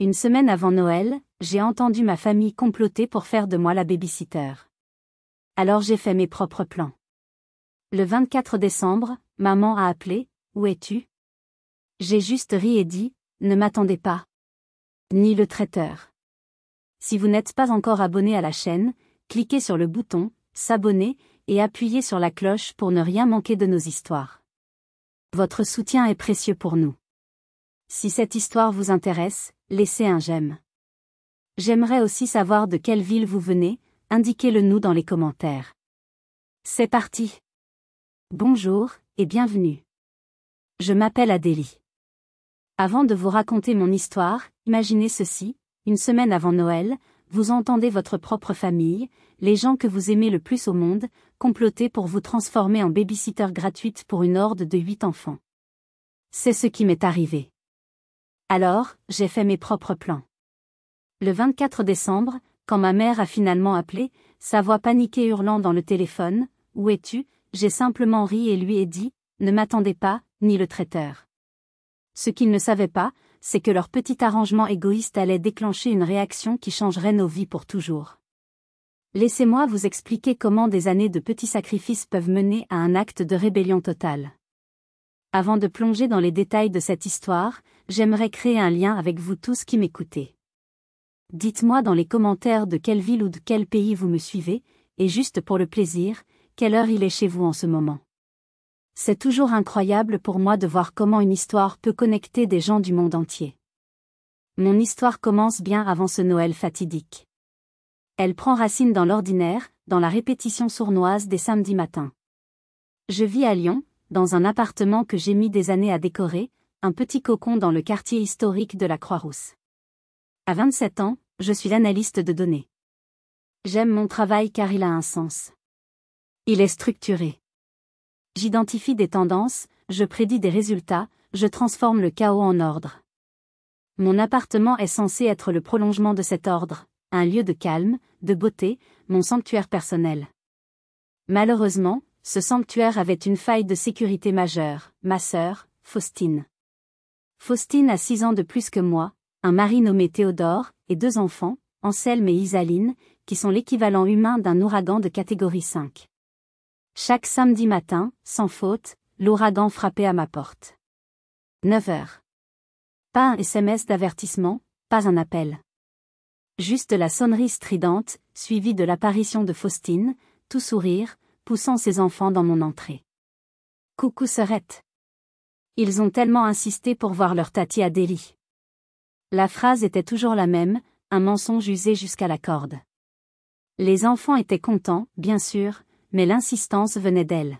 Une semaine avant Noël, j'ai entendu ma famille comploter pour faire de moi la baby-sitter. Alors j'ai fait mes propres plans. Le 24 décembre, maman a appelé, « Où es-tu » J'ai juste ri et dit, « Ne m'attendez pas. » Ni le traiteur. Si vous n'êtes pas encore abonné à la chaîne, cliquez sur le bouton « S'abonner » et appuyez sur la cloche pour ne rien manquer de nos histoires. Votre soutien est précieux pour nous. Si cette histoire vous intéresse, laissez un j'aime. J'aimerais aussi savoir de quelle ville vous venez, indiquez-le nous dans les commentaires. C'est parti. Bonjour, et bienvenue. Je m'appelle Adélie. Avant de vous raconter mon histoire, imaginez ceci, une semaine avant Noël, vous entendez votre propre famille, les gens que vous aimez le plus au monde, comploter pour vous transformer en baby-sitter gratuite pour une horde de 8 enfants. C'est ce qui m'est arrivé. Alors, j'ai fait mes propres plans. Le 24 décembre, quand ma mère a finalement appelé, sa voix paniquée hurlant dans le téléphone, « Où es-tu » j'ai simplement ri et lui ai dit, « Ne m'attendez pas, ni le traiteur. » Ce qu'ils ne savaient pas, c'est que leur petit arrangement égoïste allait déclencher une réaction qui changerait nos vies pour toujours. Laissez-moi vous expliquer comment des années de petits sacrifices peuvent mener à un acte de rébellion totale. Avant de plonger dans les détails de cette histoire, j'aimerais créer un lien avec vous tous qui m'écoutez. Dites-moi dans les commentaires de quelle ville ou de quel pays vous me suivez, et juste pour le plaisir, quelle heure il est chez vous en ce moment. C'est toujours incroyable pour moi de voir comment une histoire peut connecter des gens du monde entier. Mon histoire commence bien avant ce Noël fatidique. Elle prend racine dans l'ordinaire, dans la répétition sournoise des samedis matins. Je vis à Lyon, dans un appartement que j'ai mis des années à décorer, un petit cocon dans le quartier historique de la Croix-Rousse. À 27 ans, je suis analyste de données. J'aime mon travail car il a un sens. Il est structuré. J'identifie des tendances, je prédis des résultats, je transforme le chaos en ordre. Mon appartement est censé être le prolongement de cet ordre, un lieu de calme, de beauté, mon sanctuaire personnel. Malheureusement, ce sanctuaire avait une faille de sécurité majeure, ma sœur, Faustine. Faustine a 6 ans de plus que moi, un mari nommé Théodore, et 2 enfants, Anselme et Isaline, qui sont l'équivalent humain d'un ouragan de catégorie 5. Chaque samedi matin, sans faute, l'ouragan frappait à ma porte. 9 heures. Pas un SMS d'avertissement, pas un appel. Juste la sonnerie stridente, suivie de l'apparition de Faustine, tout sourire, poussant ses enfants dans mon entrée. « Coucou sœurette. » Ils ont tellement insisté pour voir leur tati Adélie. La phrase était toujours la même, un mensonge usé jusqu'à la corde. Les enfants étaient contents, bien sûr, mais l'insistance venait d'elle.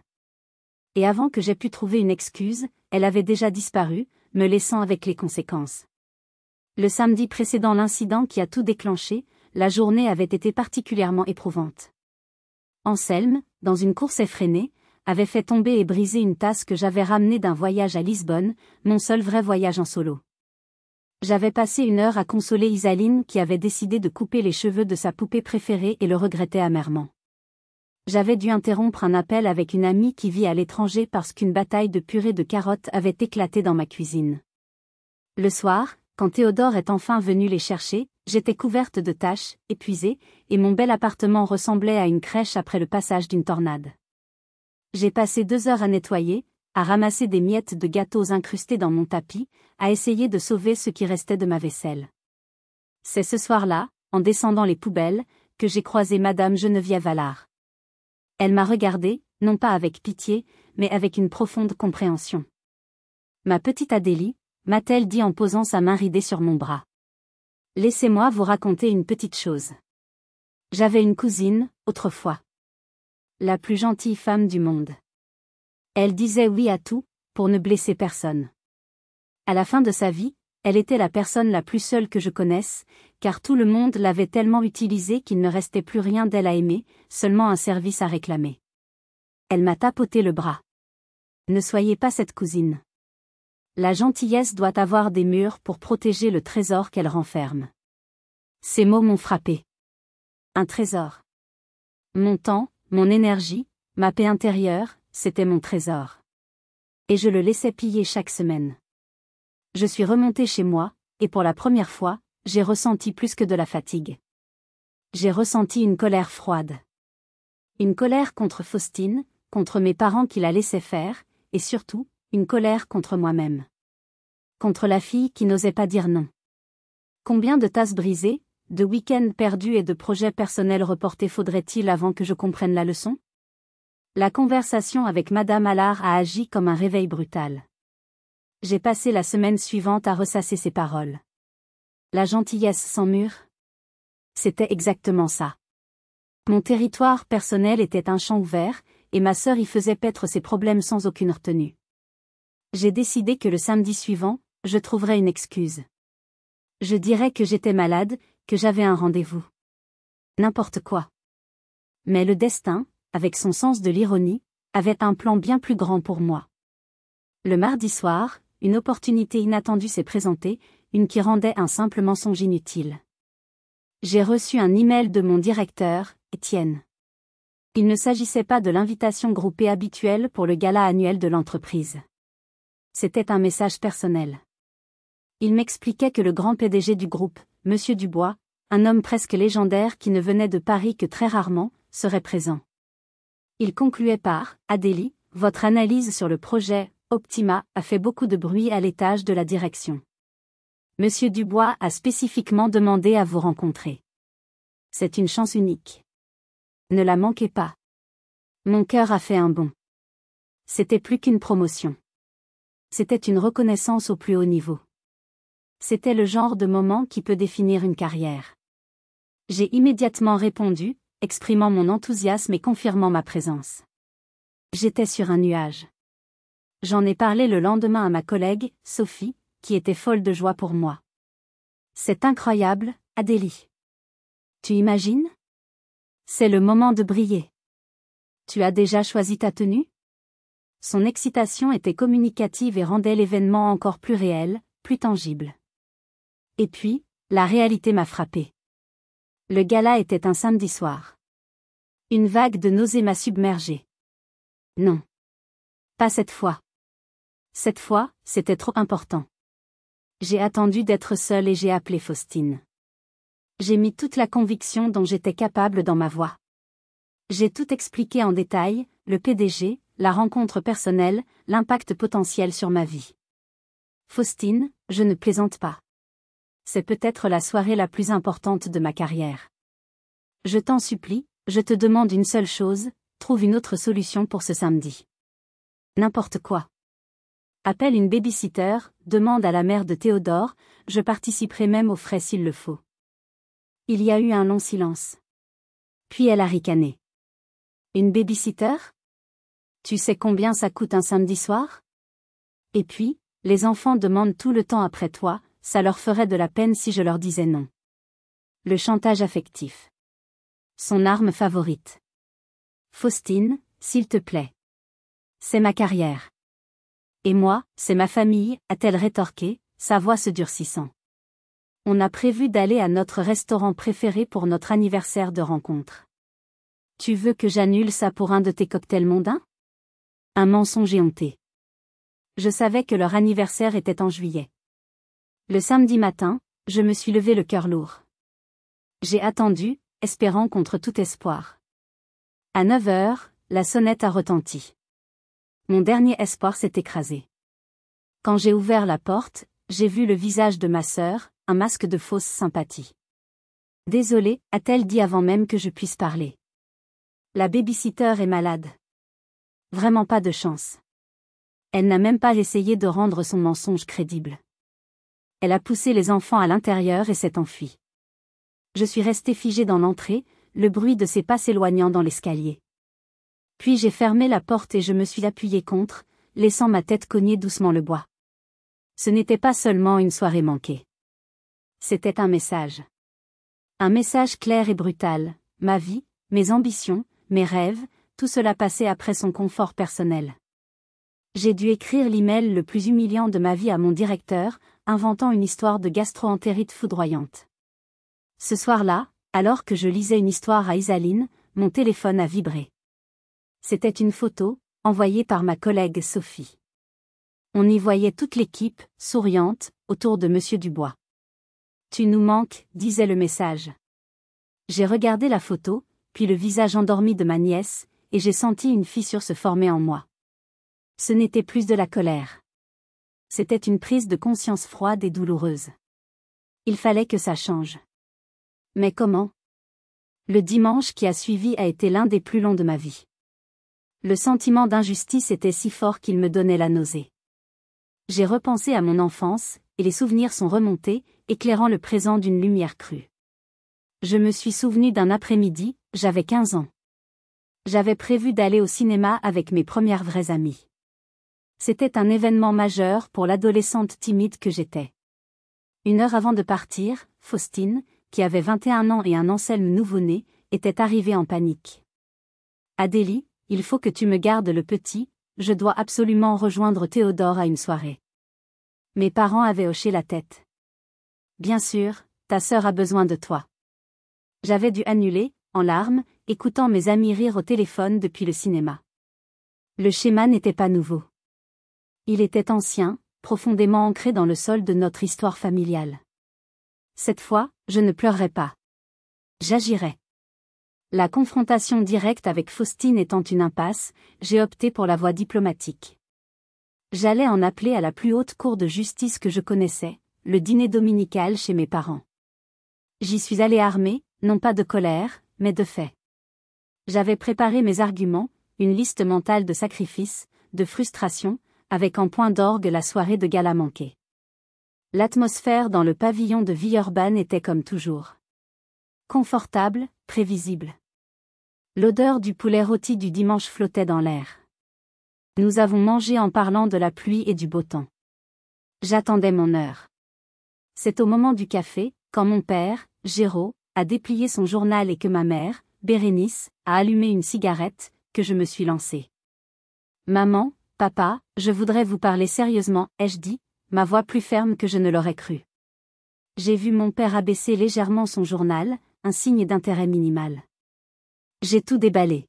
Et avant que j'aie pu trouver une excuse, elle avait déjà disparu, me laissant avec les conséquences. Le samedi précédant l'incident qui a tout déclenché, la journée avait été particulièrement éprouvante. Anselme, dans une course effrénée, avait fait tomber et briser une tasse que j'avais ramenée d'un voyage à Lisbonne, mon seul vrai voyage en solo. J'avais passé 1 heure à consoler Isaline qui avait décidé de couper les cheveux de sa poupée préférée et le regrettait amèrement. J'avais dû interrompre un appel avec une amie qui vit à l'étranger parce qu'une bataille de purée de carottes avait éclaté dans ma cuisine. Le soir, quand Théodore est enfin venu les chercher, j'étais couverte de taches, épuisée, et mon bel appartement ressemblait à une crèche après le passage d'une tornade. J'ai passé 2 heures à nettoyer, à ramasser des miettes de gâteaux incrustés dans mon tapis, à essayer de sauver ce qui restait de ma vaisselle. C'est ce soir-là, en descendant les poubelles, que j'ai croisé Madame Geneviève Allard. Elle m'a regardée, non pas avec pitié, mais avec une profonde compréhension. « Ma petite Adélie » m'a-t-elle dit en posant sa main ridée sur mon bras. « Laissez-moi vous raconter une petite chose. J'avais une cousine, autrefois. La plus gentille femme du monde. Elle disait oui à tout, pour ne blesser personne. À la fin de sa vie, elle était la personne la plus seule que je connaisse, car tout le monde l'avait tellement utilisée qu'il ne restait plus rien d'elle à aimer, seulement un service à réclamer. Elle m'a tapoté le bras. Ne soyez pas cette cousine. La gentillesse doit avoir des murs pour protéger le trésor qu'elle renferme. Ces mots m'ont frappé. Un trésor. Mon temps, mon énergie, ma paix intérieure, c'était mon trésor. Et je le laissais piller chaque semaine. Je suis remontée chez moi, et pour la première fois, j'ai ressenti plus que de la fatigue. J'ai ressenti une colère froide. Une colère contre Faustine, contre mes parents qui la laissaient faire, et surtout, une colère contre moi-même. Contre la fille qui n'osait pas dire non. Combien de tasses brisées, de week-ends perdus et de projets personnels reportés faudrait-il avant que je comprenne la leçon? La conversation avec Madame Allard a agi comme un réveil brutal. J'ai passé la semaine suivante à ressasser ses paroles. La gentillesse sans mur? C'était exactement ça. Mon territoire personnel était un champ ouvert, et ma sœur y faisait paître ses problèmes sans aucune retenue. J'ai décidé que le samedi suivant, je trouverais une excuse. Je dirais que j'étais malade, que j'avais un rendez-vous. N'importe quoi. Mais le destin, avec son sens de l'ironie, avait un plan bien plus grand pour moi. Le mardi soir, une opportunité inattendue s'est présentée, une qui rendait un simple mensonge inutile. J'ai reçu un email de mon directeur, Étienne. Il ne s'agissait pas de l'invitation groupée habituelle pour le gala annuel de l'entreprise. C'était un message personnel. Il m'expliquait que le grand PDG du groupe, Monsieur Dubois, un homme presque légendaire qui ne venait de Paris que très rarement, serait présent. Il concluait par « Adélie, votre analyse sur le projet Optima a fait beaucoup de bruit à l'étage de la direction. Monsieur Dubois a spécifiquement demandé à vous rencontrer. C'est une chance unique. Ne la manquez pas. » Mon cœur a fait un bond. C'était plus qu'une promotion. C'était une reconnaissance au plus haut niveau. C'était le genre de moment qui peut définir une carrière. J'ai immédiatement répondu, exprimant mon enthousiasme et confirmant ma présence. J'étais sur un nuage. J'en ai parlé le lendemain à ma collègue, Sophie, qui était folle de joie pour moi. C'est incroyable, Adélie. Tu imagines? C'est le moment de briller. Tu as déjà choisi ta tenue? Son excitation était communicative et rendait l'événement encore plus réel, plus tangible. Et puis, la réalité m'a frappée. Le gala était un samedi soir. Une vague de nausées m'a submergée. Non. Pas cette fois. Cette fois, c'était trop important. J'ai attendu d'être seule et j'ai appelé Faustine. J'ai mis toute la conviction dont j'étais capable dans ma voix. J'ai tout expliqué en détail, le PDG, la rencontre personnelle, l'impact potentiel sur ma vie. Faustine, je ne plaisante pas. C'est peut-être la soirée la plus importante de ma carrière. Je t'en supplie, je te demande une seule chose, trouve une autre solution pour ce samedi. N'importe quoi. Appelle une babysitter, demande à la mère de Théodore, je participerai même aux frais s'il le faut. Il y a eu un long silence. Puis elle a ricané. Une babysitter? Tu sais combien ça coûte un samedi soir? Et puis, les enfants demandent tout le temps après toi, ça leur ferait de la peine si je leur disais non. Le chantage affectif. Son arme favorite. Faustine, s'il te plaît. C'est ma carrière. Et moi, c'est ma famille, a-t-elle rétorqué, sa voix se durcissant. On a prévu d'aller à notre restaurant préféré pour notre anniversaire de rencontre. Tu veux que j'annule ça pour un de tes cocktails mondains? Un mensonge éhonté. Je savais que leur anniversaire était en juillet. Le samedi matin, je me suis levé le cœur lourd. J'ai attendu, espérant contre tout espoir. À 9 heures, la sonnette a retenti. Mon dernier espoir s'est écrasé. Quand j'ai ouvert la porte, j'ai vu le visage de ma sœur, un masque de fausse sympathie. Désolée, a-t-elle dit avant même que je puisse parler. La babysitter est malade. Vraiment pas de chance. Elle n'a même pas essayé de rendre son mensonge crédible. Elle a poussé les enfants à l'intérieur et s'est enfuie. Je suis restée figée dans l'entrée, le bruit de ses pas s'éloignant dans l'escalier. Puis j'ai fermé la porte et je me suis appuyée contre, laissant ma tête cogner doucement le bois. Ce n'était pas seulement une soirée manquée. C'était un message. Un message clair et brutal, ma vie, mes ambitions, mes rêves, tout cela passait après son confort personnel. J'ai dû écrire l'email le plus humiliant de ma vie à mon directeur, inventant une histoire de gastro-entérite foudroyante. Ce soir-là, alors que je lisais une histoire à Isaline, mon téléphone a vibré. C'était une photo, envoyée par ma collègue Sophie. On y voyait toute l'équipe, souriante, autour de Monsieur Dubois. Tu nous manques, disait le message. J'ai regardé la photo, puis le visage endormi de ma nièce, et j'ai senti une fissure se former en moi. Ce n'était plus de la colère. C'était une prise de conscience froide et douloureuse. Il fallait que ça change. Mais comment? Le dimanche qui a suivi a été l'un des plus longs de ma vie. Le sentiment d'injustice était si fort qu'il me donnait la nausée. J'ai repensé à mon enfance, et les souvenirs sont remontés, éclairant le présent d'une lumière crue. Je me suis souvenu d'un après-midi, j'avais 15 ans. J'avais prévu d'aller au cinéma avec mes premières vraies amies. C'était un événement majeur pour l'adolescente timide que j'étais. 1 heure avant de partir, Faustine, qui avait 21 ans et un Anselme nouveau-né, était arrivée en panique. « Adélie, il faut que tu me gardes le petit, je dois absolument rejoindre Théodore à une soirée. » Mes parents avaient hoché la tête. « Bien sûr, ta sœur a besoin de toi. » J'avais dû annuler, en larmes, écoutant mes amis rire au téléphone depuis le cinéma. Le schéma n'était pas nouveau. Il était ancien, profondément ancré dans le sol de notre histoire familiale. Cette fois, je ne pleurerai pas. J'agirai. La confrontation directe avec Faustine étant une impasse, j'ai opté pour la voie diplomatique. J'allais en appeler à la plus haute cour de justice que je connaissais, le dîner dominical chez mes parents. J'y suis allée armée, non pas de colère, mais de faits. J'avais préparé mes arguments, une liste mentale de sacrifices, de frustrations, avec en point d'orgue la soirée de gala manquée. L'atmosphère dans le pavillon de Villeurbanne était comme toujours. Confortable, prévisible. L'odeur du poulet rôti du dimanche flottait dans l'air. Nous avons mangé en parlant de la pluie et du beau temps. J'attendais mon heure. C'est au moment du café, quand mon père, Géraud, a déplié son journal et que ma mère, Bérénice, a allumé une cigarette, que je me suis lancée. « Maman, papa, je voudrais vous parler sérieusement, » ai-je dit, ma voix plus ferme que je ne l'aurais cru. J'ai vu mon père abaisser légèrement son journal, un signe d'intérêt minimal. J'ai tout déballé.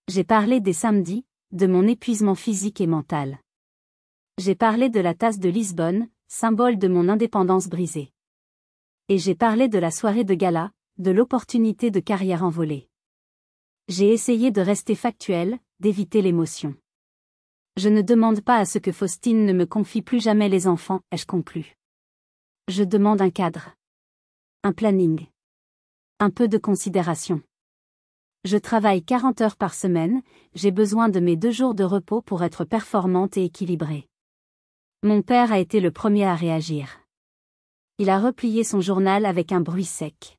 J'ai parlé des samedis, de mon épuisement physique et mental. J'ai parlé de la tasse de Lisbonne, symbole de mon indépendance brisée. Et j'ai parlé de la soirée de gala, de l'opportunité de carrière envolée. J'ai essayé de rester factuel, d'éviter l'émotion. Je ne demande pas à ce que Faustine ne me confie plus jamais les enfants, ai-je conclu. Je demande un cadre. Un planning. Un peu de considération. Je travaille 40 heures par semaine, j'ai besoin de mes 2 jours de repos pour être performante et équilibrée. Mon père a été le premier à réagir. Il a replié son journal avec un bruit sec.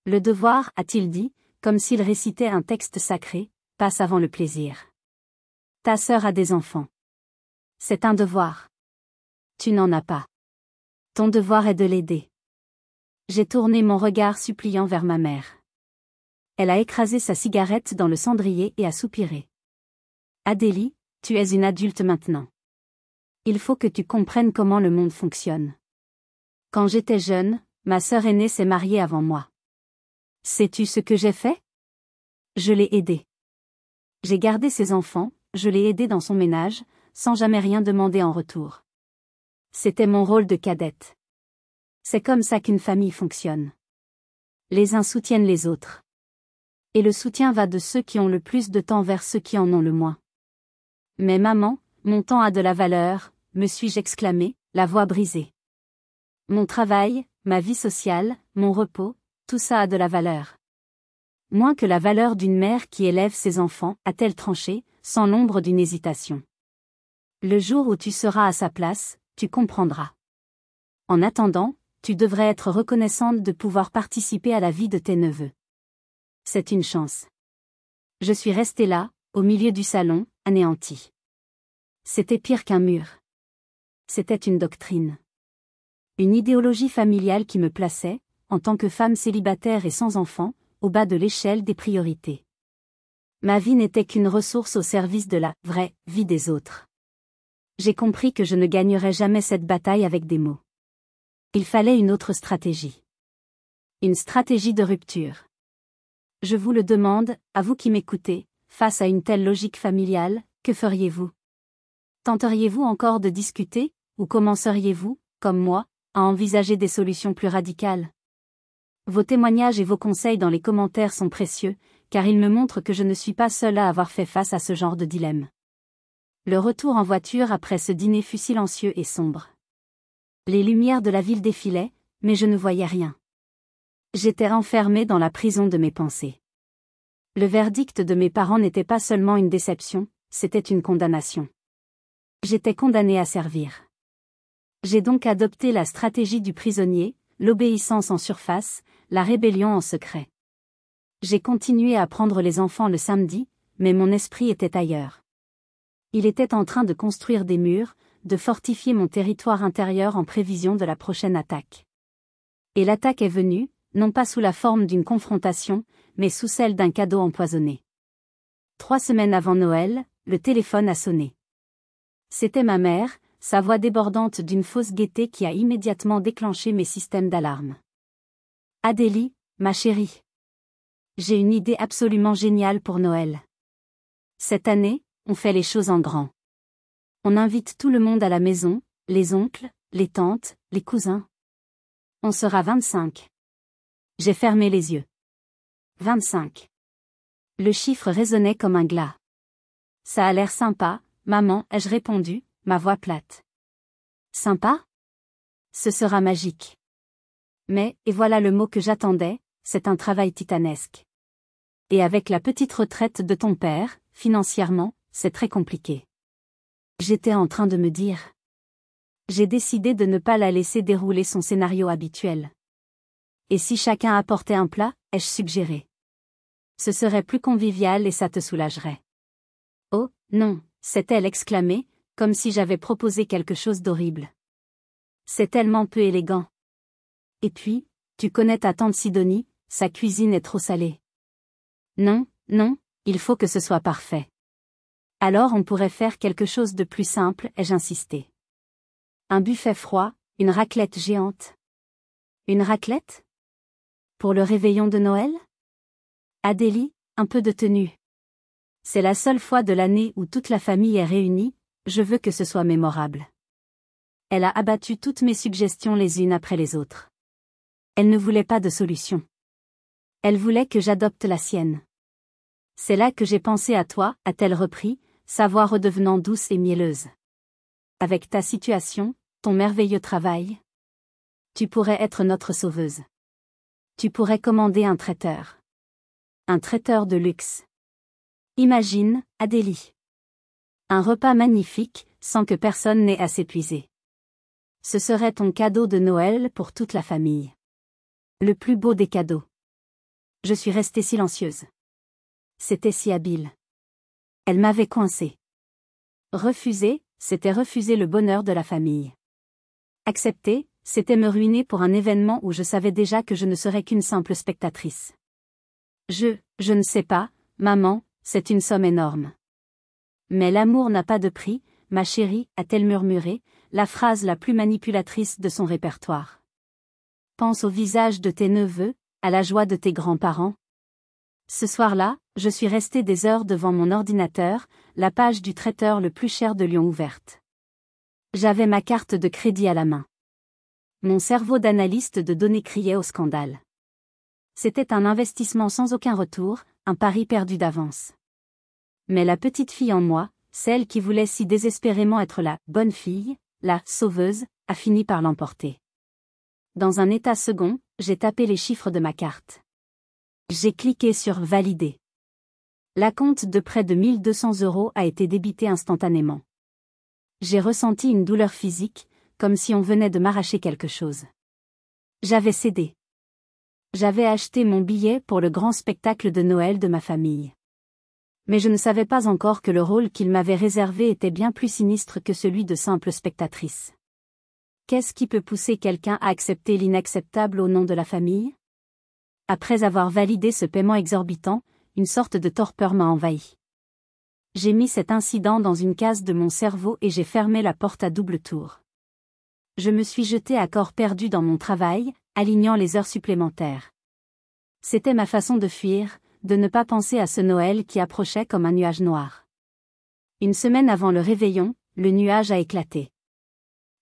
Le devoir, a-t-il dit, comme s'il récitait un texte sacré, passe avant le plaisir. Ta sœur a des enfants. C'est un devoir. Tu n'en as pas. Ton devoir est de l'aider. J'ai tourné mon regard suppliant vers ma mère. Elle a écrasé sa cigarette dans le cendrier et a soupiré. Adélie, tu es une adulte maintenant. Il faut que tu comprennes comment le monde fonctionne. Quand j'étais jeune, ma sœur aînée s'est mariée avant moi. Sais-tu ce que j'ai fait? Je l'ai aidée. J'ai gardé ses enfants, je l'ai aidée dans son ménage, sans jamais rien demander en retour. C'était mon rôle de cadette. C'est comme ça qu'une famille fonctionne. Les uns soutiennent les autres. Et le soutien va de ceux qui ont le plus de temps vers ceux qui en ont le moins. Mais maman, mon temps a de la valeur, me suis-je exclamé, la voix brisée. Mon travail, ma vie sociale, mon repos, tout ça a de la valeur. Moins que la valeur d'une mère qui élève ses enfants, a-t-elle tranché, sans l'ombre d'une hésitation. Le jour où tu seras à sa place, tu comprendras. En attendant, tu devrais être reconnaissante de pouvoir participer à la vie de tes neveux. C'est une chance. Je suis restée là, au milieu du salon, anéantie. C'était pire qu'un mur. C'était une doctrine. Une idéologie familiale qui me plaçait, en tant que femme célibataire et sans enfant, au bas de l'échelle des priorités. Ma vie n'était qu'une ressource au service de la vraie vie des autres. J'ai compris que je ne gagnerais jamais cette bataille avec des mots. Il fallait une autre stratégie. Une stratégie de rupture. Je vous le demande, à vous qui m'écoutez, face à une telle logique familiale, que feriez-vous? Tenteriez-vous encore de discuter, ou commenceriez-vous, comme moi, à envisager des solutions plus radicales? Vos témoignages et vos conseils dans les commentaires sont précieux, car ils me montrent que je ne suis pas seule à avoir fait face à ce genre de dilemme. Le retour en voiture après ce dîner fut silencieux et sombre. Les lumières de la ville défilaient, mais je ne voyais rien. J'étais enfermée dans la prison de mes pensées. Le verdict de mes parents n'était pas seulement une déception, c'était une condamnation. J'étais condamnée à servir. J'ai donc adopté la stratégie du prisonnier, l'obéissance en surface, la rébellion en secret. J'ai continué à prendre les enfants le samedi, mais mon esprit était ailleurs. Il était en train de construire des murs, de fortifier mon territoire intérieur en prévision de la prochaine attaque. Et l'attaque est venue, non pas sous la forme d'une confrontation, mais sous celle d'un cadeau empoisonné. 3 semaines avant Noël, le téléphone a sonné. C'était ma mère, sa voix débordante d'une fausse gaieté qui a immédiatement déclenché mes systèmes d'alarme. « Adélie, ma chérie. J'ai une idée absolument géniale pour Noël. Cette année, on fait les choses en grand. On invite tout le monde à la maison, les oncles, les tantes, les cousins. On sera 25. » J'ai fermé les yeux. 25. Le chiffre résonnait comme un glas. Ça a l'air sympa, maman, ai-je répondu, ma voix plate. Sympa? Ce sera magique. Mais, et voilà le mot que j'attendais, c'est un travail titanesque. Et avec la petite retraite de ton père, financièrement, c'est très compliqué. J'étais en train de me dire. J'ai décidé de ne pas la laisser dérouler son scénario habituel. Et si chacun apportait un plat, ai-je suggéré. Ce serait plus convivial et ça te soulagerait. Oh, non, s'est-elle exclamée, comme si j'avais proposé quelque chose d'horrible. C'est tellement peu élégant. Et puis, tu connais ta tante Sidonie, sa cuisine est trop salée. Non, non, il faut que ce soit parfait. Alors on pourrait faire quelque chose de plus simple, ai-je insisté. Un buffet froid, une raclette géante. Une raclette? Pour le réveillon de Noël? Adélie, un peu de tenue. C'est la seule fois de l'année où toute la famille est réunie, je veux que ce soit mémorable. Elle a abattu toutes mes suggestions les unes après les autres. Elle ne voulait pas de solution. Elle voulait que j'adopte la sienne. C'est là que j'ai pensé à toi, a-t-elle repris, sa voix redevenant douce et mielleuse. Avec ta situation, ton merveilleux travail, tu pourrais être notre sauveuse. Tu pourrais commander un traiteur. Un traiteur de luxe. Imagine, Adélie. Un repas magnifique, sans que personne n'ait à s'épuiser. Ce serait ton cadeau de Noël pour toute la famille. Le plus beau des cadeaux. Je suis restée silencieuse. C'était si habile. Elle m'avait coincée. Refuser, c'était refuser le bonheur de la famille. Accepter, c'était me ruiner pour un événement où je savais déjà que je ne serais qu'une simple spectatrice. Je ne sais pas, maman, c'est une somme énorme. Mais l'amour n'a pas de prix, ma chérie, a-t-elle murmuré, la phrase la plus manipulatrice de son répertoire. Pense au visage de tes neveux, à la joie de tes grands-parents. Ce soir-là, je suis restée des heures devant mon ordinateur, la page du traiteur le plus cher de Lyon ouverte. J'avais ma carte de crédit à la main. Mon cerveau d'analyste de données criait au scandale. C'était un investissement sans aucun retour, un pari perdu d'avance. Mais la petite fille en moi, celle qui voulait si désespérément être la bonne fille, la sauveuse, a fini par l'emporter. Dans un état second, j'ai tapé les chiffres de ma carte. J'ai cliqué sur « Valider ». L'acompte de près de 1 200 € a été débité instantanément. J'ai ressenti une douleur physique, comme si on venait de m'arracher quelque chose. J'avais cédé. J'avais acheté mon billet pour le grand spectacle de Noël de ma famille. Mais je ne savais pas encore que le rôle qu'il m'avait réservé était bien plus sinistre que celui de simple spectatrice. Qu'est-ce qui peut pousser quelqu'un à accepter l'inacceptable au nom de la famille? Après avoir validé ce paiement exorbitant, une sorte de torpeur m'a envahi. J'ai mis cet incident dans une case de mon cerveau et j'ai fermé la porte à double tour. Je me suis jetée à corps perdu dans mon travail, alignant les heures supplémentaires. C'était ma façon de fuir, de ne pas penser à ce Noël qui approchait comme un nuage noir. Une semaine avant le réveillon, le nuage a éclaté.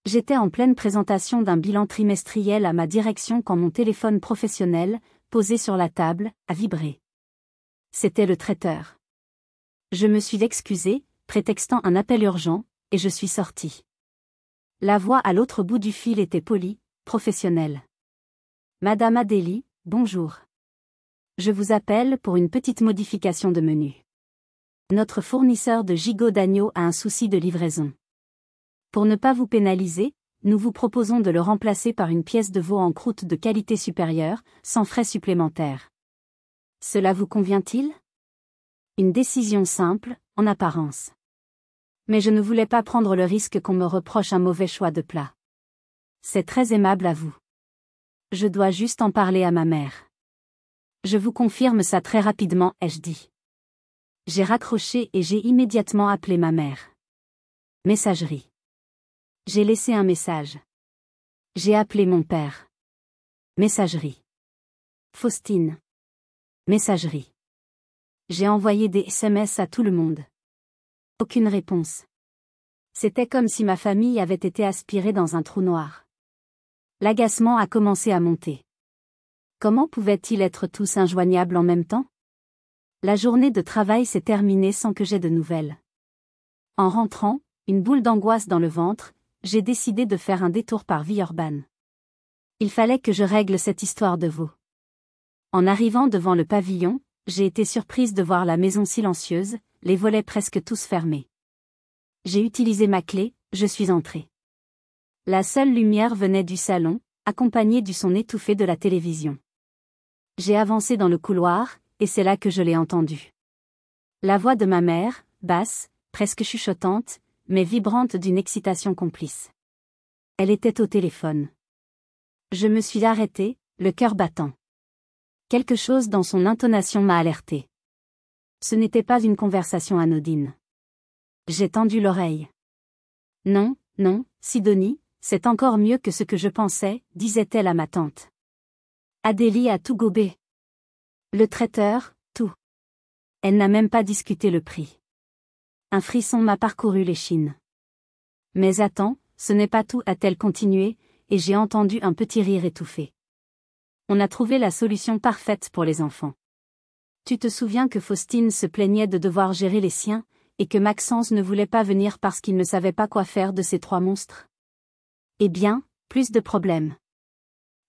J'étais en pleine présentation d'un bilan trimestriel à ma direction quand mon téléphone professionnel, posé sur la table, a vibré. C'était le traiteur. Je me suis excusée, prétextant un appel urgent, et je suis sortie. La voix à l'autre bout du fil était polie, professionnelle. Madame Adélie, bonjour. Je vous appelle pour une petite modification de menu. Notre fournisseur de gigots d'agneau a un souci de livraison. Pour ne pas vous pénaliser, nous vous proposons de le remplacer par une pièce de veau en croûte de qualité supérieure, sans frais supplémentaires. Cela vous convient-il ? Une décision simple, en apparence. Mais je ne voulais pas prendre le risque qu'on me reproche un mauvais choix de plat. C'est très aimable à vous. Je dois juste en parler à ma mère. Je vous confirme ça très rapidement, ai-je dit. J'ai raccroché et j'ai immédiatement appelé ma mère. Messagerie. J'ai laissé un message. J'ai appelé mon père. Messagerie. Faustine. Messagerie. J'ai envoyé des SMS à tout le monde. Aucune réponse. C'était comme si ma famille avait été aspirée dans un trou noir. L'agacement a commencé à monter. Comment pouvaient-ils être tous injoignables en même temps ? La journée de travail s'est terminée sans que j'aie de nouvelles. En rentrant, une boule d'angoisse dans le ventre, j'ai décidé de faire un détour par Villeurbanne. Il fallait que je règle cette histoire de veau. En arrivant devant le pavillon, j'ai été surprise de voir la maison silencieuse, les volets presque tous fermés. J'ai utilisé ma clé, je suis entrée. La seule lumière venait du salon, accompagnée du son étouffé de la télévision. J'ai avancé dans le couloir, et c'est là que je l'ai entendue. La voix de ma mère, basse, presque chuchotante, mais vibrante d'une excitation complice. Elle était au téléphone. Je me suis arrêtée, le cœur battant. Quelque chose dans son intonation m'a alertée. Ce n'était pas une conversation anodine. J'ai tendu l'oreille. Non, non, Sidonie, c'est encore mieux que ce que je pensais, disait-elle à ma tante. Adélie a tout gobé. Le traiteur, tout. Elle n'a même pas discuté le prix. Un frisson m'a parcouru l'échine. Mais attends, ce n'est pas tout, a-t-elle continué, et j'ai entendu un petit rire étouffé. On a trouvé la solution parfaite pour les enfants. Tu te souviens que Faustine se plaignait de devoir gérer les siens, et que Maxence ne voulait pas venir parce qu'il ne savait pas quoi faire de ces 3 monstres ? Eh bien, plus de problèmes.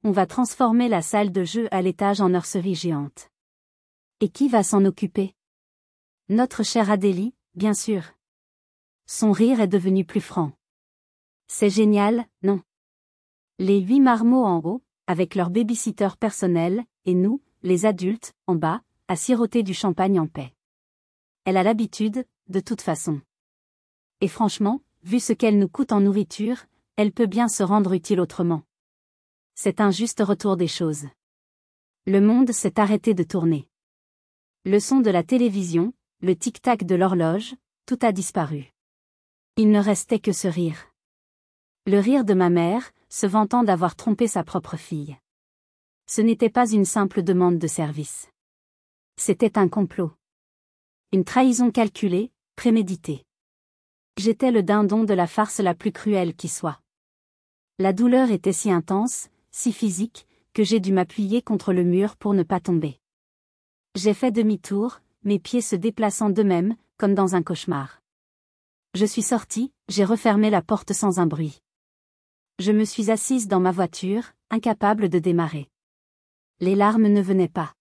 On va transformer la salle de jeu à l'étage en nurserie géante. Et qui va s'en occuper ? Notre chère Adélie, bien sûr. Son rire est devenu plus franc. C'est génial, non ? Les 8 marmots en haut, avec leur baby-sitter personnel, et nous, les adultes, en bas, à siroter du champagne en paix. Elle a l'habitude, de toute façon. Et franchement, vu ce qu'elle nous coûte en nourriture, elle peut bien se rendre utile autrement. C'est un juste retour des choses. Le monde s'est arrêté de tourner. Le son de la télévision, le tic-tac de l'horloge, tout a disparu. Il ne restait que ce rire. Le rire de ma mère, se vantant d'avoir trompé sa propre fille. Ce n'était pas une simple demande de service. C'était un complot. Une trahison calculée, préméditée. J'étais le dindon de la farce la plus cruelle qui soit. La douleur était si intense, si physique, que j'ai dû m'appuyer contre le mur pour ne pas tomber. J'ai fait demi-tour, mes pieds se déplaçant d'eux-mêmes, comme dans un cauchemar. Je suis sortie, j'ai refermé la porte sans un bruit. Je me suis assise dans ma voiture, incapable de démarrer. Les larmes ne venaient pas.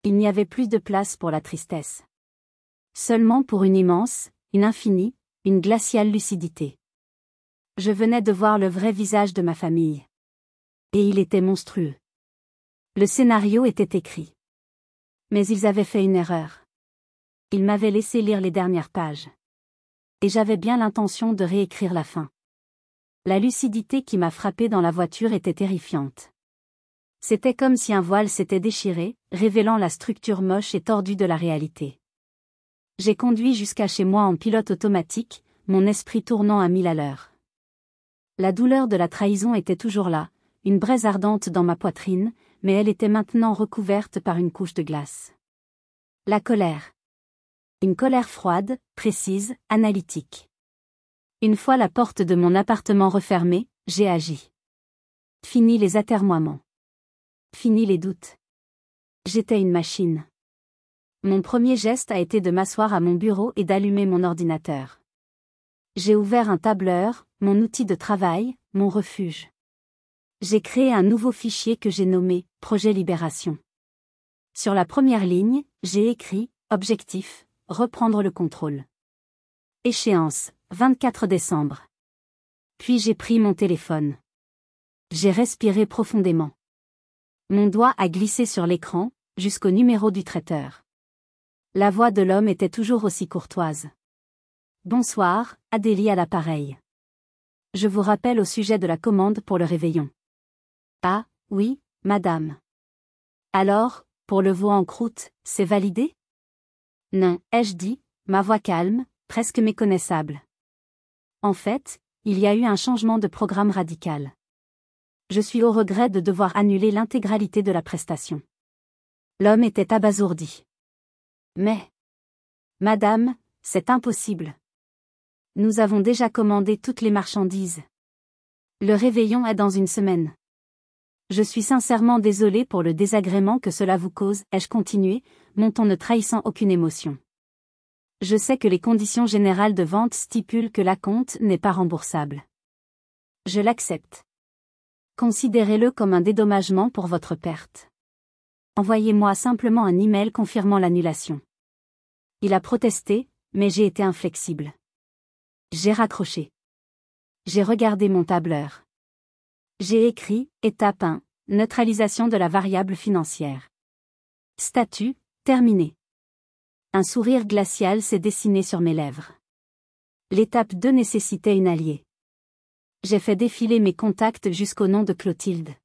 Il n'y avait plus de place pour la tristesse. Seulement pour une immense, une infinie, une glaciale lucidité. Je venais de voir le vrai visage de ma famille. Et il était monstrueux. Le scénario était écrit. Mais ils avaient fait une erreur. Ils m'avaient laissé lire les dernières pages. Et j'avais bien l'intention de réécrire la fin. La lucidité qui m'a frappée dans la voiture était terrifiante. C'était comme si un voile s'était déchiré, révélant la structure moche et tordue de la réalité. J'ai conduit jusqu'à chez moi en pilote automatique, mon esprit tournant à 1000 à l'heure. La douleur de la trahison était toujours là, une braise ardente dans ma poitrine, mais elle était maintenant recouverte par une couche de glace. La colère. Une colère froide, précise, analytique. Une fois la porte de mon appartement refermée, j'ai agi. Fini les atermoiements. Fini les doutes. J'étais une machine. Mon premier geste a été de m'asseoir à mon bureau et d'allumer mon ordinateur. J'ai ouvert un tableur, mon outil de travail, mon refuge. J'ai créé un nouveau fichier que j'ai nommé « Projet Libération ». Sur la première ligne, j'ai écrit « Objectif, reprendre le contrôle ». Échéance, 24 décembre. Puis j'ai pris mon téléphone. J'ai respiré profondément. Mon doigt a glissé sur l'écran, jusqu'au numéro du traiteur. La voix de l'homme était toujours aussi courtoise. Bonsoir, Adélie à l'appareil. Je vous rappelle au sujet de la commande pour le réveillon. Ah, oui, madame. Alors, pour le veau en croûte, c'est validé? Non, ai-je dit, ma voix calme, presque méconnaissable. En fait, il y a eu un changement de programme radical. Je suis au regret de devoir annuler l'intégralité de la prestation. L'homme était abasourdi. Mais, madame, c'est impossible. Nous avons déjà commandé toutes les marchandises. Le réveillon est dans une semaine. Je suis sincèrement désolé pour le désagrément que cela vous cause, ai-je continué, mon ton ne trahissant aucune émotion. Je sais que les conditions générales de vente stipulent que l'acompte n'est pas remboursable. Je l'accepte. Considérez-le comme un dédommagement pour votre perte. Envoyez-moi simplement un email confirmant l'annulation. Il a protesté, mais j'ai été inflexible. J'ai raccroché. J'ai regardé mon tableur. J'ai écrit, étape 1, neutralisation de la variable financière. Statut, terminé. Un sourire glacial s'est dessiné sur mes lèvres. L'étape 2 nécessitait une alliée. J'ai fait défiler mes contacts jusqu'au nom de Clotilde.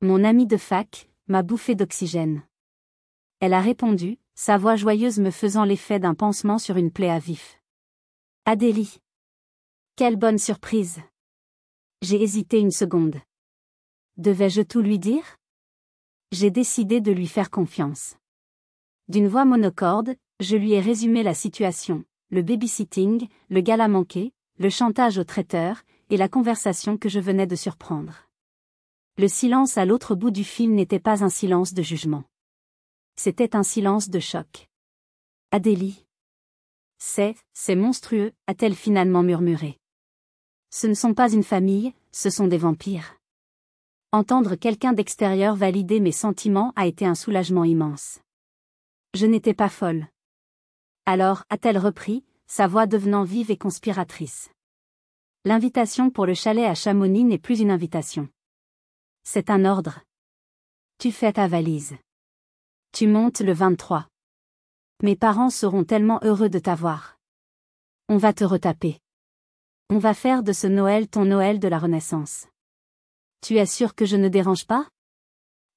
Mon amie de fac m'a bouffé d'oxygène. Elle a répondu, sa voix joyeuse me faisant l'effet d'un pansement sur une plaie à vif. Adélie. Quelle bonne surprise. J'ai hésité une seconde. Devais-je tout lui dire? J'ai décidé de lui faire confiance. D'une voix monocorde, je lui ai résumé la situation, le babysitting, le gala manqué, le chantage au traiteur, et la conversation que je venais de surprendre. Le silence à l'autre bout du fil n'était pas un silence de jugement. C'était un silence de choc. Adélie. C'est monstrueux, a-t-elle finalement murmuré. Ce ne sont pas une famille, ce sont des vampires. Entendre quelqu'un d'extérieur valider mes sentiments a été un soulagement immense. Je n'étais pas folle. Alors, a-t-elle repris, sa voix devenant vive et conspiratrice. L'invitation pour le chalet à Chamonix n'est plus une invitation. C'est un ordre. Tu fais ta valise. Tu montes le 23. Mes parents seront tellement heureux de t'avoir. On va te retaper. On va faire de ce Noël ton Noël de la Renaissance. Tu es sûre que je ne dérange pas?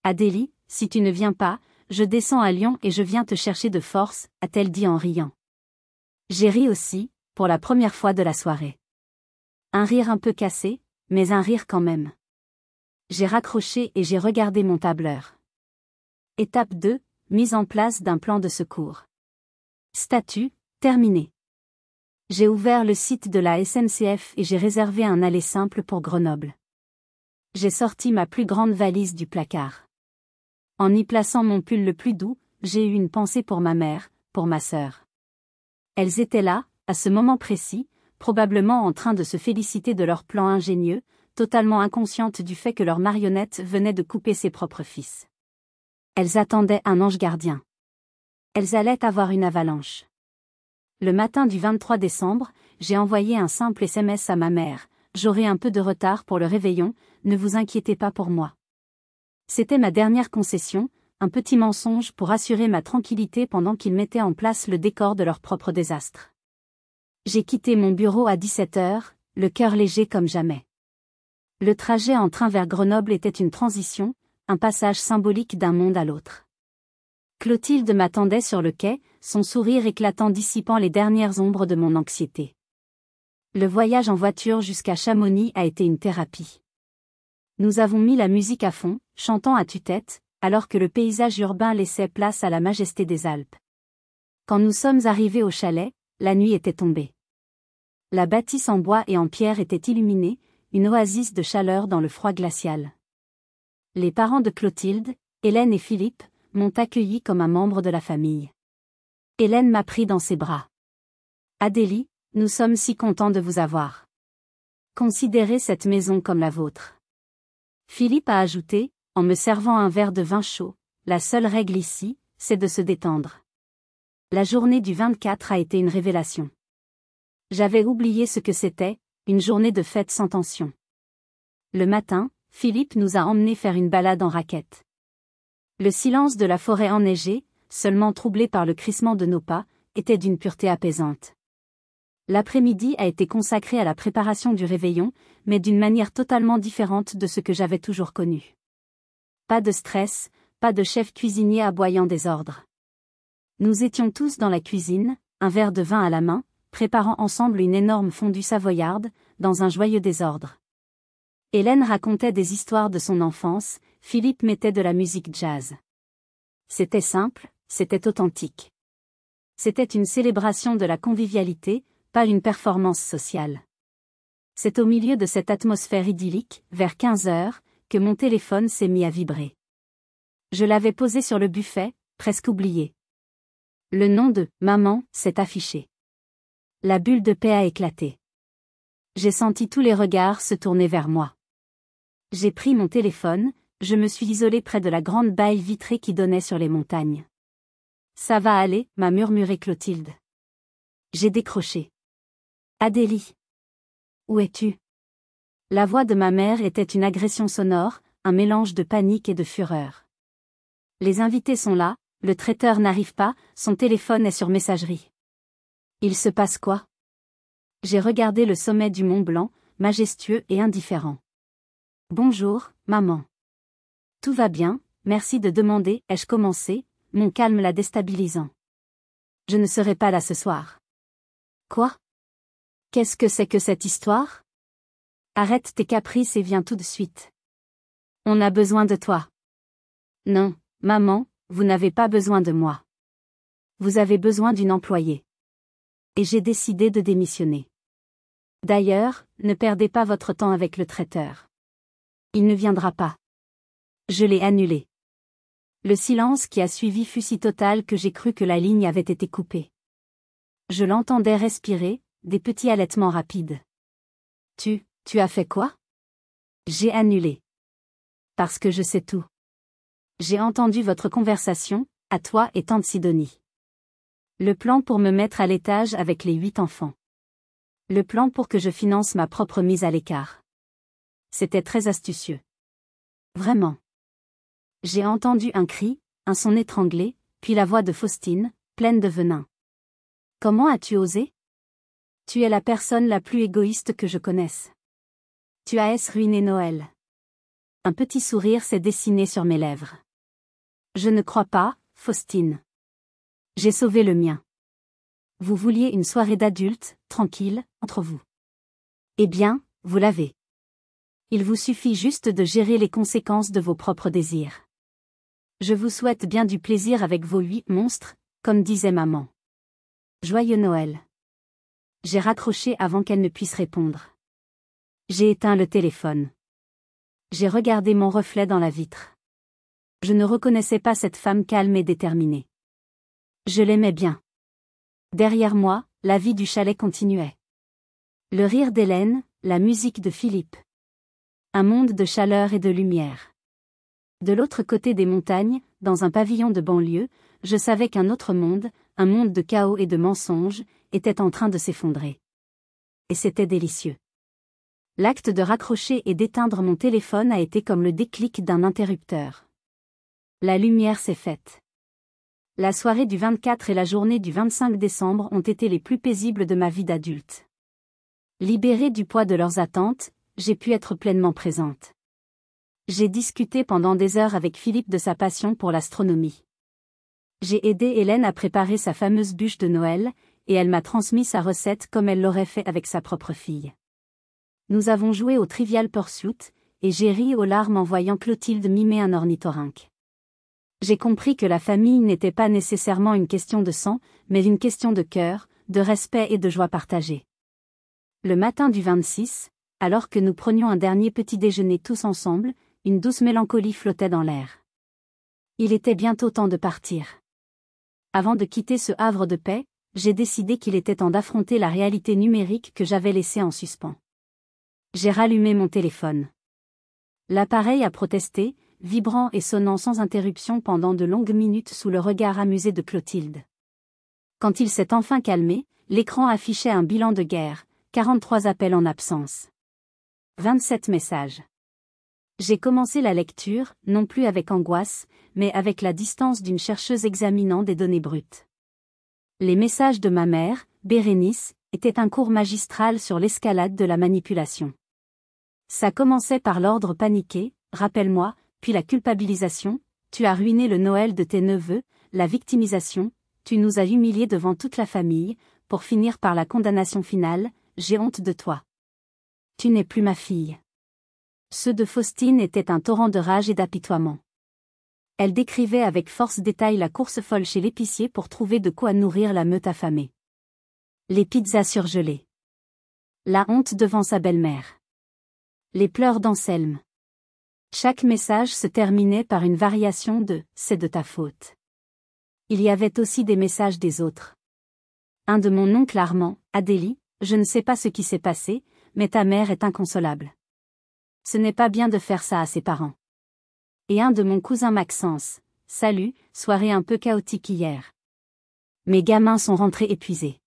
Adélie, si tu ne viens pas, je descends à Lyon et je viens te chercher de force, a-t-elle dit en riant. J'ai ri aussi, pour la première fois de la soirée. Un rire un peu cassé, mais un rire quand même. J'ai raccroché et j'ai regardé mon tableur. Étape 2, mise en place d'un plan de secours. Statut, terminé. J'ai ouvert le site de la SNCF et j'ai réservé un aller simple pour Grenoble. J'ai sorti ma plus grande valise du placard. En y plaçant mon pull le plus doux, j'ai eu une pensée pour ma mère, pour ma sœur. Elles étaient là, à ce moment précis, probablement en train de se féliciter de leur plan ingénieux, totalement inconscientes du fait que leur marionnette venait de couper ses propres fils. Elles attendaient un ange gardien. Elles allaient avoir une avalanche. Le matin du 23 décembre, j'ai envoyé un simple SMS à ma mère. J'aurai un peu de retard pour le réveillon, ne vous inquiétez pas pour moi. C'était ma dernière concession, un petit mensonge pour assurer ma tranquillité pendant qu'ils mettaient en place le décor de leur propre désastre. J'ai quitté mon bureau à 17h, le cœur léger comme jamais. Le trajet en train vers Grenoble était une transition, un passage symbolique d'un monde à l'autre. Clotilde m'attendait sur le quai, son sourire éclatant dissipant les dernières ombres de mon anxiété. Le voyage en voiture jusqu'à Chamonix a été une thérapie. Nous avons mis la musique à fond, chantant à tue-tête, alors que le paysage urbain laissait place à la majesté des Alpes. Quand nous sommes arrivés au chalet, la nuit était tombée. La bâtisse en bois et en pierre était illuminée, une oasis de chaleur dans le froid glacial. Les parents de Clotilde, Hélène et Philippe, m'ont accueilli comme un membre de la famille. Hélène m'a pris dans ses bras. Adélie, nous sommes si contents de vous avoir. Considérez cette maison comme la vôtre. Philippe a ajouté, en me servant un verre de vin chaud, la seule règle ici, c'est de se détendre. La journée du 24 a été une révélation. J'avais oublié ce que c'était, une journée de fête sans tension. Le matin, Philippe nous a emmenés faire une balade en raquette. Le silence de la forêt enneigée, seulement troublé par le crissement de nos pas, était d'une pureté apaisante. L'après-midi a été consacré à la préparation du réveillon, mais d'une manière totalement différente de ce que j'avais toujours connu. Pas de stress, pas de chef cuisinier aboyant des ordres. Nous étions tous dans la cuisine, un verre de vin à la main, préparant ensemble une énorme fondue savoyarde, dans un joyeux désordre. Hélène racontait des histoires de son enfance, Philippe mettait de la musique jazz. C'était simple, c'était authentique. C'était une célébration de la convivialité, pas une performance sociale. C'est au milieu de cette atmosphère idyllique, vers 15 heures, que mon téléphone s'est mis à vibrer. Je l'avais posé sur le buffet, presque oublié. Le nom de « Maman » s'est affiché. La bulle de paix a éclaté. J'ai senti tous les regards se tourner vers moi. J'ai pris mon téléphone, je me suis isolée près de la grande baille vitrée qui donnait sur les montagnes. « Ça va aller » m'a murmuré Clotilde. J'ai décroché. « Adélie. Où es-tu » La voix de ma mère était une agression sonore, un mélange de panique et de fureur. Les invités sont là, le traiteur n'arrive pas, son téléphone est sur messagerie. Il se passe quoi ? J'ai regardé le sommet du Mont Blanc, majestueux et indifférent. Bonjour, maman. Tout va bien, merci de demander, ai-je commencé, mon calme la déstabilisant. Je ne serai pas là ce soir. Quoi ? Qu'est-ce que c'est que cette histoire ? Arrête tes caprices et viens tout de suite. On a besoin de toi. Non, maman, vous n'avez pas besoin de moi. Vous avez besoin d'une employée. Et j'ai décidé de démissionner. D'ailleurs, ne perdez pas votre temps avec le traiteur. Il ne viendra pas. Je l'ai annulé. Le silence qui a suivi fut si total que j'ai cru que la ligne avait été coupée. Je l'entendais respirer, des petits halètements rapides. Tu as fait quoi ? J'ai annulé. Parce que je sais tout. J'ai entendu votre conversation, à toi et tante Sidonie. Le plan pour me mettre à l'étage avec les 8 enfants. Le plan pour que je finance ma propre mise à l'écart. C'était très astucieux. Vraiment. J'ai entendu un cri, un son étranglé, puis la voix de Faustine, pleine de venin. Comment as-tu osé ? Tu es la personne la plus égoïste que je connaisse. Tu as ruiné Noël. Un petit sourire s'est dessiné sur mes lèvres. Je ne crois pas, Faustine. J'ai sauvé le mien. Vous vouliez une soirée d'adultes, tranquille, entre vous. Eh bien, vous l'avez. Il vous suffit juste de gérer les conséquences de vos propres désirs. Je vous souhaite bien du plaisir avec vos 8 monstres, comme disait maman. Joyeux Noël. J'ai raccroché avant qu'elle ne puisse répondre. J'ai éteint le téléphone. J'ai regardé mon reflet dans la vitre. Je ne reconnaissais pas cette femme calme et déterminée. Je l'aimais bien. Derrière moi, la vie du chalet continuait. Le rire d'Hélène, la musique de Philippe. Un monde de chaleur et de lumière. De l'autre côté des montagnes, dans un pavillon de banlieue, je savais qu'un autre monde, un monde de chaos et de mensonges, était en train de s'effondrer. Et c'était délicieux. L'acte de raccrocher et d'éteindre mon téléphone a été comme le déclic d'un interrupteur. La lumière s'est faite. La soirée du 24 et la journée du 25 décembre ont été les plus paisibles de ma vie d'adulte. Libérée du poids de leurs attentes, j'ai pu être pleinement présente. J'ai discuté pendant des heures avec Philippe de sa passion pour l'astronomie. J'ai aidé Hélène à préparer sa fameuse bûche de Noël, et elle m'a transmis sa recette comme elle l'aurait fait avec sa propre fille. Nous avons joué au Trivial Pursuit, et j'ai ri aux larmes en voyant Clotilde mimer un ornithorynque. J'ai compris que la famille n'était pas nécessairement une question de sang, mais une question de cœur, de respect et de joie partagée. Le matin du 26, alors que nous prenions un dernier petit déjeuner tous ensemble, une douce mélancolie flottait dans l'air. Il était bientôt temps de partir. Avant de quitter ce havre de paix, j'ai décidé qu'il était temps d'affronter la réalité numérique que j'avais laissée en suspens. J'ai rallumé mon téléphone. L'appareil a protesté, vibrant et sonnant sans interruption pendant de longues minutes sous le regard amusé de Clotilde. Quand il s'est enfin calmé, l'écran affichait un bilan de guerre, 43 appels en absence. 27 messages. J'ai commencé la lecture, non plus avec angoisse, mais avec la distance d'une chercheuse examinant des données brutes. Les messages de ma mère, Bérénice, étaient un cours magistral sur l'escalade de la manipulation. Ça commençait par l'ordre paniqué, rappelle-moi, puis la culpabilisation, tu as ruiné le Noël de tes neveux, la victimisation, tu nous as humiliés devant toute la famille, pour finir par la condamnation finale, j'ai honte de toi. Tu n'es plus ma fille. Ceux de Faustine étaient un torrent de rage et d'apitoiement. Elle décrivait avec force détail la course folle chez l'épicier pour trouver de quoi nourrir la meute affamée. Les pizzas surgelées. La honte devant sa belle-mère. Les pleurs d'Anselme. Chaque message se terminait par une variation de « c'est de ta faute ». Il y avait aussi des messages des autres. Un de mon oncle Armand, Adélie, je ne sais pas ce qui s'est passé, mais ta mère est inconsolable. Ce n'est pas bien de faire ça à ses parents. Et un de mon cousin Maxence, salut, soirée un peu chaotique hier. Mes gamins sont rentrés épuisés.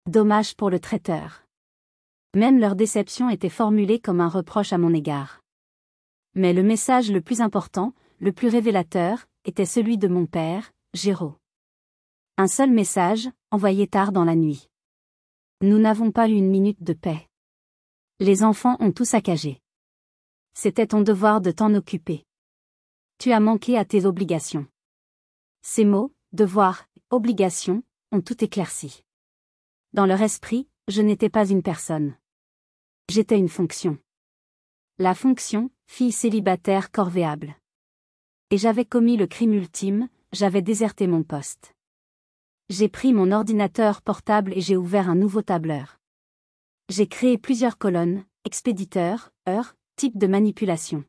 Dommage pour le traiteur. Même leur déception était formulée comme un reproche à mon égard. Mais le message le plus important, le plus révélateur, était celui de mon père, Géraud. Un seul message, envoyé tard dans la nuit. Nous n'avons pas eu une minute de paix. Les enfants ont tout saccagé. C'était ton devoir de t'en occuper. Tu as manqué à tes obligations. Ces mots, devoir, obligation, ont tout éclairci. Dans leur esprit, je n'étais pas une personne. J'étais une fonction. La fonction, fille célibataire corvéable. Et j'avais commis le crime ultime, j'avais déserté mon poste. J'ai pris mon ordinateur portable et j'ai ouvert un nouveau tableur. J'ai créé plusieurs colonnes, expéditeur, heure, type de manipulation.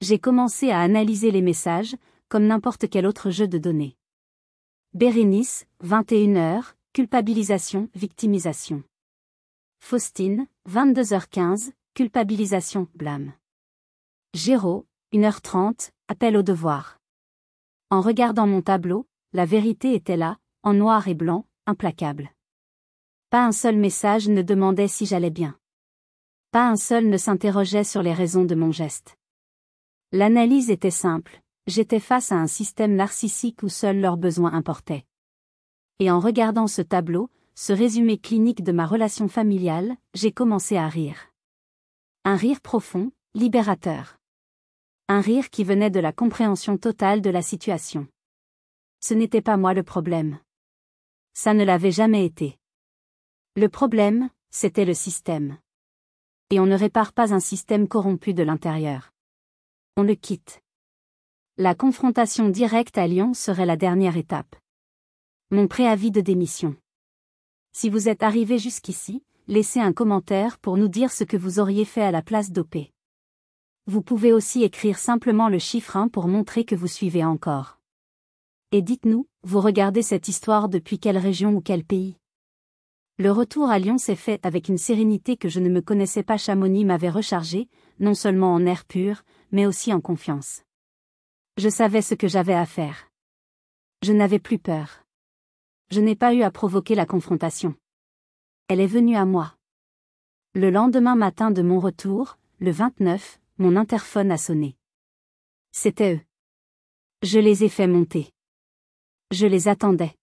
J'ai commencé à analyser les messages, comme n'importe quel autre jeu de données. Bérénice, 21h, culpabilisation, victimisation. Faustine, 22h15, culpabilisation, blâme. Géraud, 1h30, appel au devoir. En regardant mon tableau, la vérité était là, en noir et blanc, implacable. Pas un seul message ne demandait si j'allais bien. Pas un seul ne s'interrogeait sur les raisons de mon geste. L'analyse était simple, j'étais face à un système narcissique où seuls leurs besoins importaient. Et en regardant ce tableau, ce résumé clinique de ma relation familiale, j'ai commencé à rire. Un rire profond, libérateur. Un rire qui venait de la compréhension totale de la situation. Ce n'était pas moi le problème. Ça ne l'avait jamais été. Le problème, c'était le système. Et on ne répare pas un système corrompu de l'intérieur. On le quitte. La confrontation directe à Lyon serait la dernière étape. Mon préavis de démission. Si vous êtes arrivé jusqu'ici, laissez un commentaire pour nous dire ce que vous auriez fait à la place d'OP. Vous pouvez aussi écrire simplement le chiffre 1 pour montrer que vous suivez encore. Et dites-nous, vous regardez cette histoire depuis quelle région ou quel pays? Le retour à Lyon s'est fait avec une sérénité que je ne me connaissais pas. Chamonix m'avait rechargé, non seulement en air pur, mais aussi en confiance. Je savais ce que j'avais à faire. Je n'avais plus peur. Je n'ai pas eu à provoquer la confrontation. Elle est venue à moi. Le lendemain matin de mon retour, le 29, mon interphone a sonné. C'était eux. Je les ai fait monter. Je les attendais.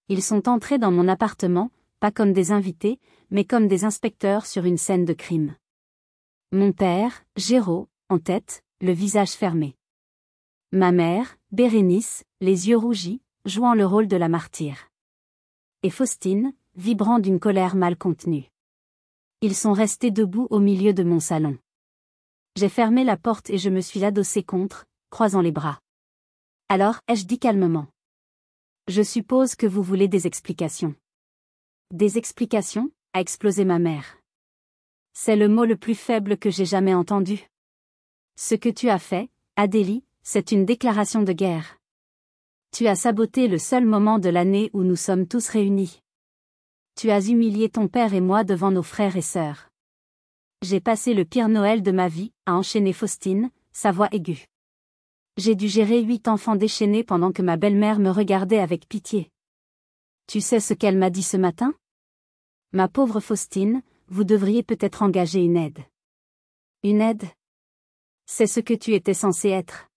Ils sont entrés dans mon appartement, pas comme des invités, mais comme des inspecteurs sur une scène de crime. Mon père, Géraud, en tête, le visage fermé. Ma mère, Bérénice, les yeux rougis, jouant le rôle de la martyre. Et Faustine, vibrant d'une colère mal contenue. Ils sont restés debout au milieu de mon salon. J'ai fermé la porte et je me suis adossé contre, croisant les bras. Alors, ai-je dit calmement. Je suppose que vous voulez des explications. Des explications, a explosé ma mère. C'est le mot le plus faible que j'ai jamais entendu. Ce que tu as fait, Adélie, c'est une déclaration de guerre. Tu as saboté le seul moment de l'année où nous sommes tous réunis. Tu as humilié ton père et moi devant nos frères et sœurs. J'ai passé le pire Noël de ma vie, a enchaîné Faustine, sa voix aiguë. J'ai dû gérer 8 enfants déchaînés pendant que ma belle-mère me regardait avec pitié. Tu sais ce qu'elle m'a dit ce matin? Ma pauvre Faustine, vous devriez peut-être engager une aide. Une aide? C'est ce que tu étais censé être.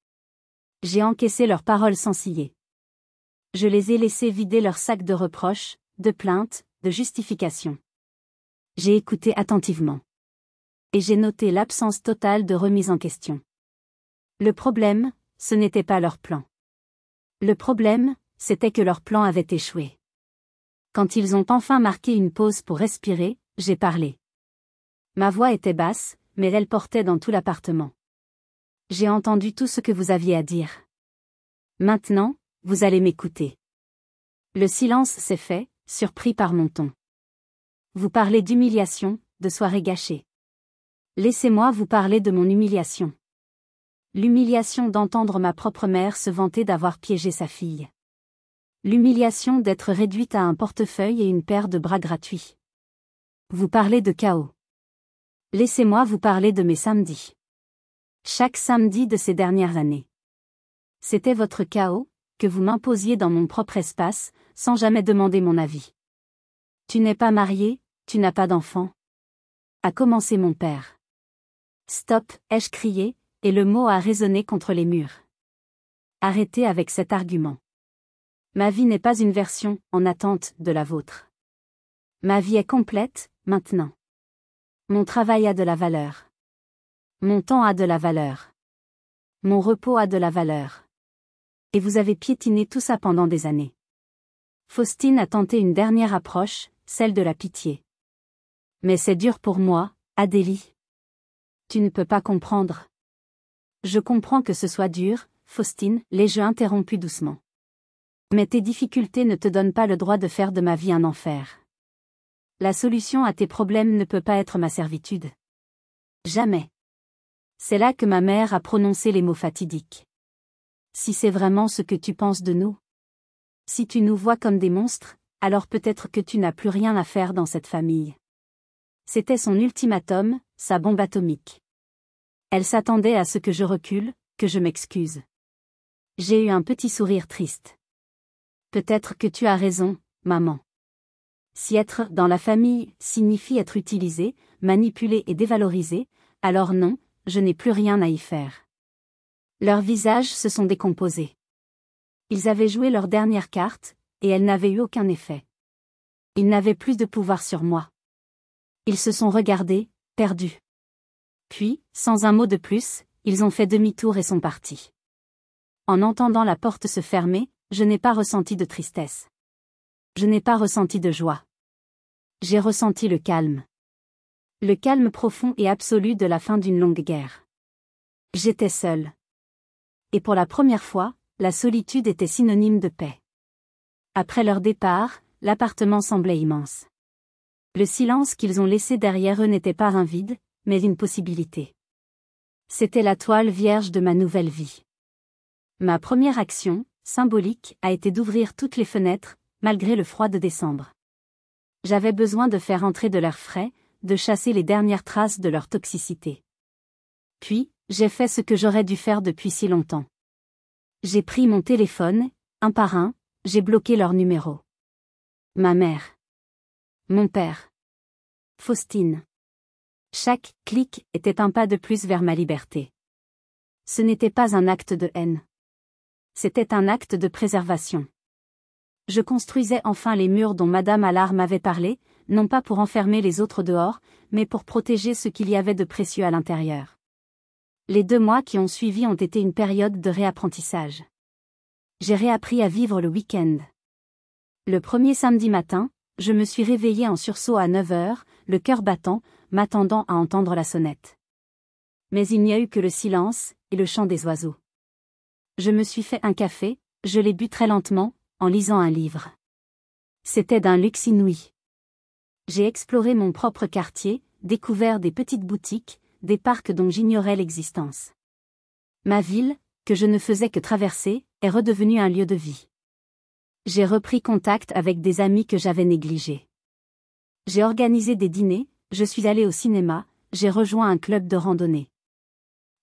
J'ai encaissé leurs paroles sans ciller. Je les ai laissés vider leur sac de reproches, de plaintes, de justifications. J'ai écouté attentivement. Et j'ai noté l'absence totale de remise en question. Le problème, ce n'était pas leur plan. Le problème, c'était que leur plan avait échoué. Quand ils ont enfin marqué une pause pour respirer, j'ai parlé. Ma voix était basse, mais elle portait dans tout l'appartement. J'ai entendu tout ce que vous aviez à dire. Maintenant, vous allez m'écouter. Le silence s'est fait, surpris par mon ton. Vous parlez d'humiliation, de soirée gâchée. Laissez-moi vous parler de mon humiliation. L'humiliation d'entendre ma propre mère se vanter d'avoir piégé sa fille. L'humiliation d'être réduite à un portefeuille et une paire de bras gratuits. Vous parlez de chaos. Laissez-moi vous parler de mes samedis. Chaque samedi de ces dernières années. C'était votre chaos, que vous m'imposiez dans mon propre espace, sans jamais demander mon avis. Tu n'es pas marié, tu n'as pas d'enfant. A commencé mon père. Stop, ai-je crié, et le mot a résonné contre les murs. Arrêtez avec cet argument. Ma vie n'est pas une version, en attente, de la vôtre. Ma vie est complète, maintenant. Mon travail a de la valeur. Mon temps a de la valeur. Mon repos a de la valeur. Et vous avez piétiné tout ça pendant des années. Faustine a tenté une dernière approche, celle de la pitié. Mais c'est dur pour moi, Adélie. Tu ne peux pas comprendre. Je comprends que ce soit dur, Faustine, l'ai-je interrompu doucement. Mais tes difficultés ne te donnent pas le droit de faire de ma vie un enfer. La solution à tes problèmes ne peut pas être ma servitude. Jamais. C'est là que ma mère a prononcé les mots fatidiques. Si c'est vraiment ce que tu penses de nous. Si tu nous vois comme des monstres, alors peut-être que tu n'as plus rien à faire dans cette famille. C'était son ultimatum, sa bombe atomique. Elle s'attendait à ce que je recule, que je m'excuse. J'ai eu un petit sourire triste. Peut-être que tu as raison, maman. Si être dans la famille signifie être utilisé, manipulé et dévalorisé, alors non, je n'ai plus rien à y faire. Leurs visages se sont décomposés. Ils avaient joué leur dernière carte, et elle n'avait eu aucun effet. Ils n'avaient plus de pouvoir sur moi. Ils se sont regardés, perdus. Puis, sans un mot de plus, ils ont fait demi-tour et sont partis. En entendant la porte se fermer, je n'ai pas ressenti de tristesse. Je n'ai pas ressenti de joie. J'ai ressenti le calme. Le calme profond et absolu de la fin d'une longue guerre. J'étais seule. Et pour la première fois, la solitude était synonyme de paix. Après leur départ, l'appartement semblait immense. Le silence qu'ils ont laissé derrière eux n'était pas un vide, mais une possibilité. C'était la toile vierge de ma nouvelle vie. Ma première action, symbolique, a été d'ouvrir toutes les fenêtres, malgré le froid de décembre. J'avais besoin de faire entrer de l'air frais, de chasser les dernières traces de leur toxicité. Puis, j'ai fait ce que j'aurais dû faire depuis si longtemps. J'ai pris mon téléphone, un par un, j'ai bloqué leurs numéros. Ma mère. Mon père. Faustine. Chaque clic était un pas de plus vers ma liberté. Ce n'était pas un acte de haine. C'était un acte de préservation. Je construisais enfin les murs dont Madame Allard m'avait parlé, non pas pour enfermer les autres dehors, mais pour protéger ce qu'il y avait de précieux à l'intérieur. Les 2 mois qui ont suivi ont été une période de réapprentissage. J'ai réappris à vivre le week-end. Le premier samedi matin, je me suis réveillée en sursaut à 9 heures, le cœur battant, m'attendant à entendre la sonnette. Mais il n'y a eu que le silence, et le chant des oiseaux. Je me suis fait un café, je l'ai bu très lentement, en lisant un livre. C'était d'un luxe inouï. J'ai exploré mon propre quartier, découvert des petites boutiques, des parcs dont j'ignorais l'existence. Ma ville, que je ne faisais que traverser, est redevenue un lieu de vie. J'ai repris contact avec des amis que j'avais négligés. J'ai organisé des dîners, je suis allé au cinéma, j'ai rejoint un club de randonnée.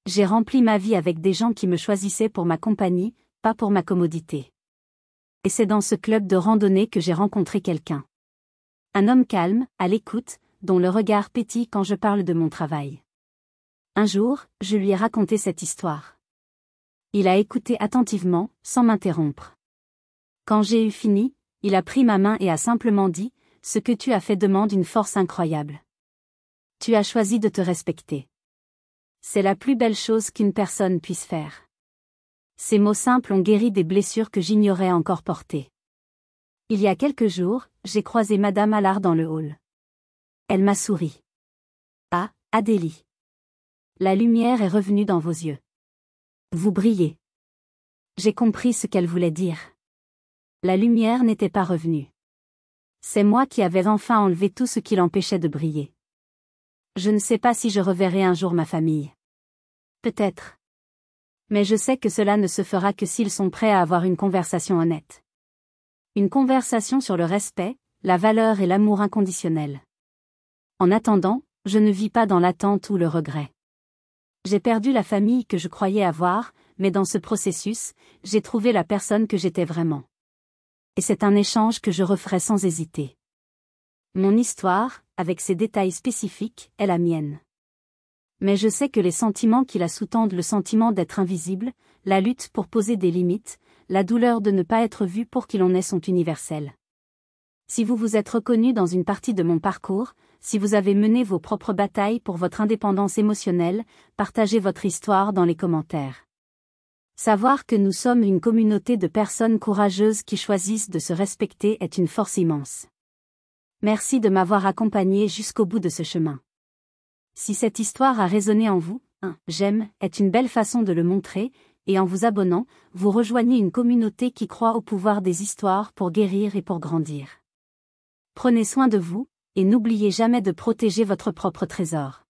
J'ai rempli ma vie avec des gens qui me choisissaient pour ma compagnie, pas pour ma commodité. Et c'est dans ce club de randonnée que j'ai rencontré quelqu'un. Un homme calme, à l'écoute, dont le regard pétille quand je parle de mon travail. Un jour, je lui ai raconté cette histoire. Il a écouté attentivement, sans m'interrompre. Quand j'ai eu fini, il a pris ma main et a simplement dit « Ce que tu as fait demande une force incroyable. Tu as choisi de te respecter. C'est la plus belle chose qu'une personne puisse faire. » Ces mots simples ont guéri des blessures que j'ignorais encore porter. Il y a quelques jours, j'ai croisé Madame Allard dans le hall. Elle m'a souri. « Ah, Adélie. La lumière est revenue dans vos yeux. Vous brillez. » J'ai compris ce qu'elle voulait dire. La lumière n'était pas revenue. C'est moi qui avais enfin enlevé tout ce qui l'empêchait de briller. Je ne sais pas si je reverrai un jour ma famille. Peut-être. Mais je sais que cela ne se fera que s'ils sont prêts à avoir une conversation honnête. Une conversation sur le respect, la valeur et l'amour inconditionnel. En attendant, je ne vis pas dans l'attente ou le regret. J'ai perdu la famille que je croyais avoir, mais dans ce processus, j'ai trouvé la personne que j'étais vraiment. Et c'est un échange que je referai sans hésiter. Mon histoire, avec ses détails spécifiques, est la mienne. Mais je sais que les sentiments qui la sous-tendent, le sentiment d'être invisible, la lutte pour poser des limites, la douleur de ne pas être vu pour qui l'on est sont universels. Si vous vous êtes reconnu dans une partie de mon parcours, si vous avez mené vos propres batailles pour votre indépendance émotionnelle, partagez votre histoire dans les commentaires. Savoir que nous sommes une communauté de personnes courageuses qui choisissent de se respecter est une force immense. Merci de m'avoir accompagné jusqu'au bout de ce chemin. Si cette histoire a résonné en vous, un j'aime est une belle façon de le montrer, et en vous abonnant, vous rejoignez une communauté qui croit au pouvoir des histoires pour guérir et pour grandir. Prenez soin de vous, et n'oubliez jamais de protéger votre propre trésor.